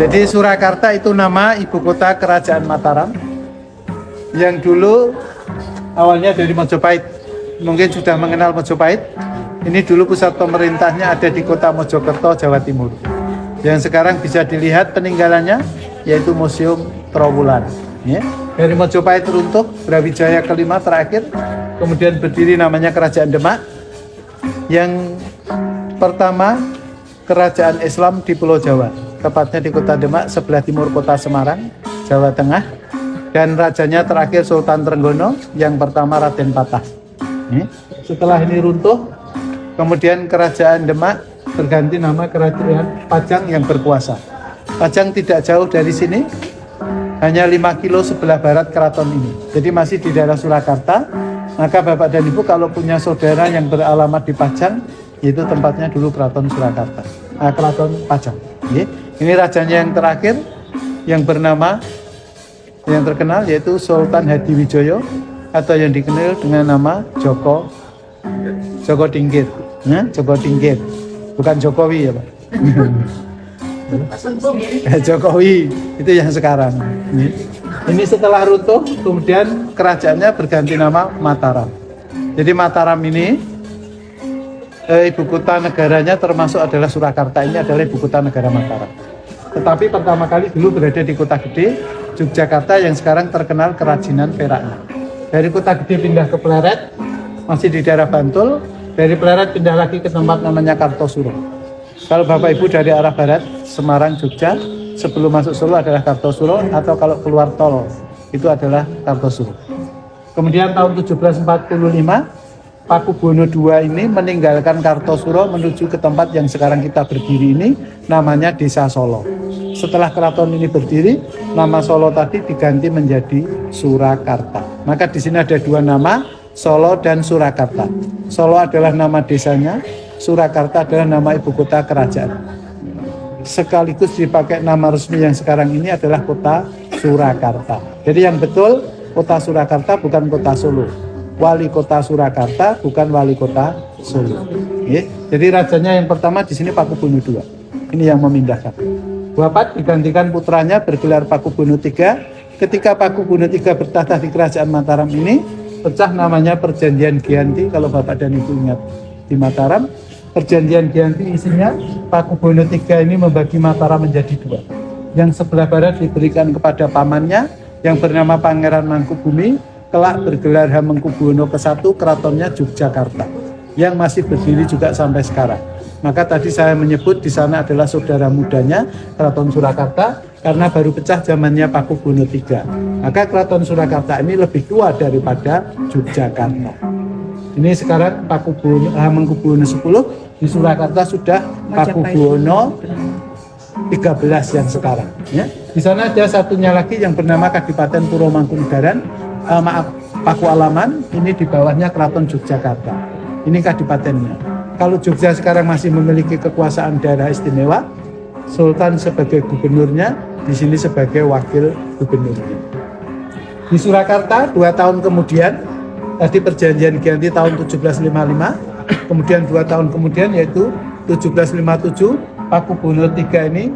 Jadi Surakarta itu nama ibu kota kerajaan Mataram yang dulu awalnya dari Mojopahit. Mungkin sudah mengenal Mojopahit. Ini dulu pusat pemerintahnya ada di kota Mojokerto, Jawa Timur. Yang sekarang bisa dilihat peninggalannya yaitu Museum Trowulan. Ya. Dari Mojopahit runtuh, Brawijaya kelima terakhir, kemudian berdiri namanya Kerajaan Demak. Yang pertama kerajaan Islam di Pulau Jawa, tepatnya di kota Demak, sebelah timur kota Semarang, Jawa Tengah. Dan rajanya terakhir Sultan Trenggono, yang pertama Raden Patah. Setelah ini runtuh, kemudian kerajaan Demak berganti nama kerajaan Pajang yang berkuasa. Pajang tidak jauh dari sini, hanya 5 kilo sebelah barat keraton ini. Jadi masih di daerah Surakarta. Maka Bapak dan Ibu kalau punya saudara yang beralamat di Pajang, itu tempatnya dulu keraton Surakarta, keraton Pajang. Ini rajanya yang terakhir yang bernama, yang terkenal yaitu Sultan Hadiwijoyo atau yang dikenal dengan nama Joko Tingkir. Joko Tingkir, bukan Jokowi ya Pak. Jokowi itu yang sekarang. Ini setelah runtuh, kemudian kerajaannya berganti nama Mataram. Jadi Mataram ini ibu kota negaranya termasuk adalah Surakarta, ini adalah ibu kota negara Mataram. Tetapi pertama kali dulu berada di kota gede Yogyakarta yang sekarang terkenal kerajinan peraknya. Dari kota gede pindah ke Pleret, masih di daerah Bantul. Dari Pleret pindah lagi ke tempat namanya Kartosuro. Kalau Bapak Ibu dari arah barat, Semarang, Jogja, sebelum masuk Solo adalah Kartosuro, atau kalau keluar tol itu adalah Kartosuro. Kemudian tahun 1745 Pakubuwono II ini meninggalkan Kartosuro menuju ke tempat yang sekarang kita berdiri ini, namanya Desa Solo. Setelah keraton ini berdiri, nama Solo tadi diganti menjadi Surakarta. Maka di sini ada dua nama, Solo dan Surakarta. Solo adalah nama desanya, Surakarta adalah nama ibu kota kerajaan. Sekaligus dipakai nama resmi yang sekarang ini adalah kota Surakarta. Jadi yang betul kota Surakarta bukan kota Solo. Wali kota Surakarta bukan wali kota Solo. Jadi rajanya yang pertama di sini Pakubuwono II. Ini yang memindahkan. Wafat digantikan putranya bergelar Pakubuwono III. Ketika Pakubuwono III bertahta di kerajaan Mataram ini, pecah namanya Perjanjian Giyanti. Kalau Bapak dan Ibu ingat di Mataram, Perjanjian Giyanti isinya Pakubuwono III ini membagi Mataram menjadi dua. Yang sebelah barat diberikan kepada pamannya yang bernama Pangeran Mangkubumi, kelak bergelar Hamengkubuwono ke-1, keratonnya Yogyakarta, yang masih berdiri juga sampai sekarang. Maka tadi saya menyebut di sana adalah saudara mudanya Keraton Surakarta karena baru pecah zamannya Pakubuwono III. Maka Keraton Surakarta ini lebih tua daripada Yogyakarta. Ini sekarang Hamengkubuwono 10, di Surakarta sudah Pakubuwono 13 yang sekarang. Ya. Di sana ada satunya lagi yang bernama Kadipaten Puro Mangkunegaran, Pakualaman, ini di bawahnya Keraton Yogyakarta. Ini kadipatennya. Kalau Jogja sekarang masih memiliki kekuasaan daerah istimewa, Sultan sebagai gubernurnya, di sini sebagai wakil gubernurnya. Di Surakarta 2 tahun kemudian, tadi Perjanjian Giyanti tahun 1755, kemudian 2 tahun kemudian yaitu 1757, Pakubuwono III ini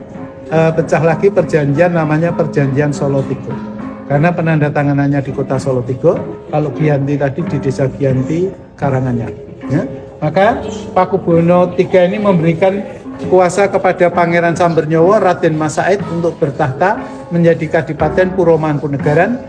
pecah lagi perjanjian namanya Perjanjian Solotigo. Karena penandatanganannya di kota Solotigo, kalau Giyanti tadi di desa Giyanti Karanganyar. Ya. Maka Pakubuwono III ini memberikan kuasa kepada Pangeran Sambernyowo Raden Mas Said untuk bertahta menjadi Kadipaten Puro Mangkunegaran,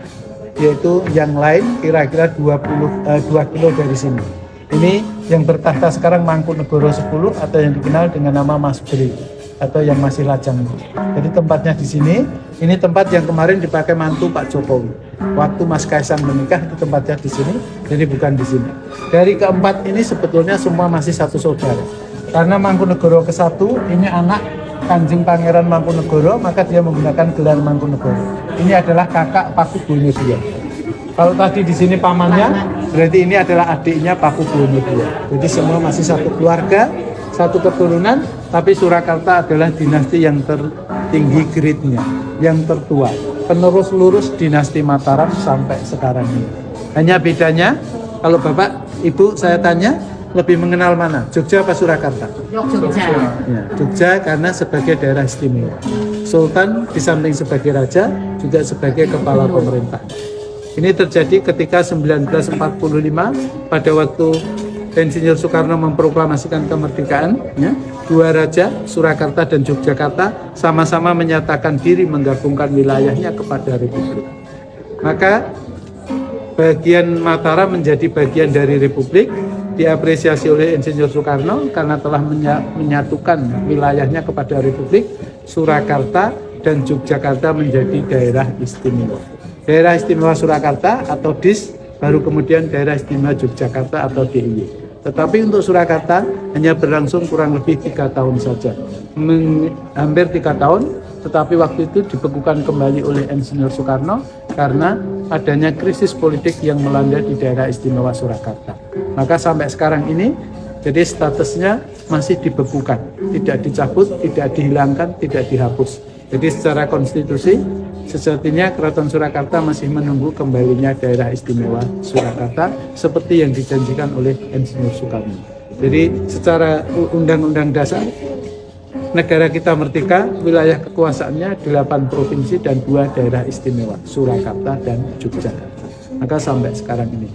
yaitu yang lain kira-kira 2 kilo dari sini. Ini yang bertahta sekarang Mangkunegoro 10 atau yang dikenal dengan nama Mas Bri atau yang masih lajang. Jadi tempatnya di sini. Ini tempat yang kemarin dipakai mantu Pak Jokowi. Waktu Mas Kaisang menikah itu tempatnya di sini, jadi bukan di sini. Dari keempat ini sebetulnya semua masih satu saudara. Karena Mangkunegoro ke-1 ini anak Kanjeng Pangeran Mangkunegoro, maka dia menggunakan gelar Mangkunegoro. Ini adalah kakak Pakubuwono II. Kalau tadi di sini pamannya, berarti ini adalah adiknya Pakubuwono II. Jadi semua masih satu keluarga, satu keturunan, tapi Surakarta adalah dinasti yang tertinggi grade-nya, yang tertua, penerus lurus dinasti Mataram sampai sekarang ini. Hanya bedanya, kalau Bapak, Ibu saya tanya, lebih mengenal mana? Jogja apa Surakarta? Jogja. Ya, Jogja karena sebagai daerah istimewa. Sultan di samping sebagai raja juga sebagai kepala pemerintah. Ini terjadi ketika 1945 pada waktu Insinyur Soekarno memproklamasikan kemerdekaan, ya, dua raja Surakarta dan Yogyakarta sama-sama menyatakan diri menggabungkan wilayahnya kepada Republik. Maka bagian Mataram menjadi bagian dari Republik, diapresiasi oleh Insinyur Soekarno karena telah menyatukan wilayahnya kepada Republik. Surakarta dan Yogyakarta menjadi daerah istimewa. Daerah istimewa Surakarta atau DIS, baru kemudian daerah istimewa Yogyakarta atau DIY. Tetapi untuk Surakarta hanya berlangsung kurang lebih 3 tahun saja, hampir 3 tahun. Tetapi waktu itu dibekukan kembali oleh Insinyur Soekarno karena adanya krisis politik yang melanda di daerah istimewa Surakarta. Maka sampai sekarang ini, jadi statusnya masih dibekukan, tidak dicabut, tidak dihilangkan, tidak dihapus. Jadi secara konstitusi, sejatinya Keraton Surakarta masih menunggu kembalinya daerah istimewa Surakarta seperti yang dijanjikan oleh Insinyur Soekarno. Jadi secara undang-undang dasar, negara kita merdeka, wilayah kekuasaannya 8 provinsi dan 2 daerah istimewa, Surakarta dan Yogyakarta. Maka sampai sekarang ini.